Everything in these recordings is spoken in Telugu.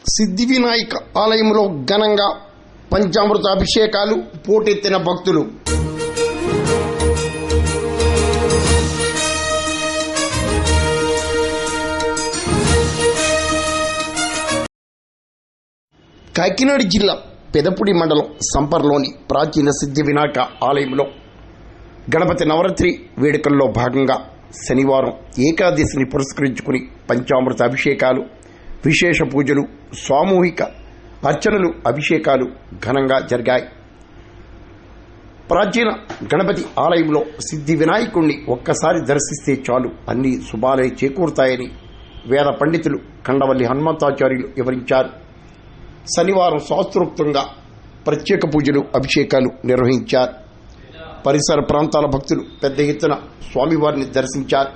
సిద్ధి వినాయక ఆలయంలో ఘనంగా పంచామృత అభిషేకాలు, పోటెత్తిన భక్తులు. కాకినాడ జిల్లా పెదపుడి మండలం సంపర్లోని ప్రాచీన సిద్ధి వినాయక ఆలయంలో గణపతి నవరాత్రి వేడుకల్లో భాగంగా శనివారం ఏకాదశిని పురస్కరించుకుని పంచామృత అభిషేకాలు, విశేష పూజలు, సామూహిక అర్చనలు, అభిషేకాలు ఘనంగా జరిగాయి. ప్రాచీన గణపతి ఆలయంలో సిద్ధి వినాయకుణ్ణి ఒక్కసారి దర్శిస్తే చాలు అన్ని శుభాలే చేకూరుతాయని వేద పండితులు కండవల్లి హనుమంతాచార్యులు వివరించారు. శనివారం శాస్త్రోక్తంగా ప్రత్యేక పూజలు, అభిషేకాలు నిర్వహించారు. పరిసర ప్రాంతాల భక్తులు పెద్ద ఎత్తున స్వామివారిని దర్శించారు.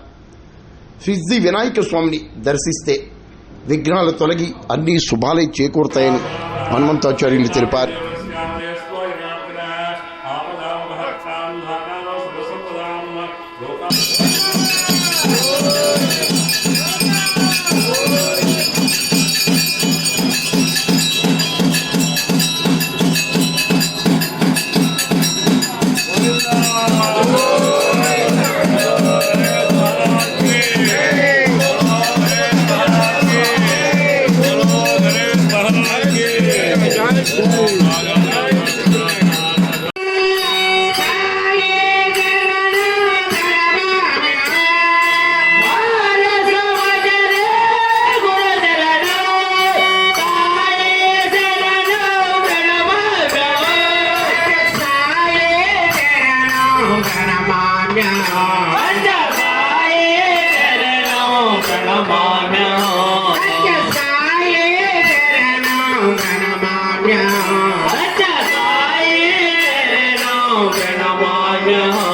సిద్ధి వినాయక స్వామిని దర్శిస్తే విఘ్నాలు తొలగి అన్ని శుభాలే చేకూరుతాయని హనుమంతాచార్యులు తెలిపారు. Yeah.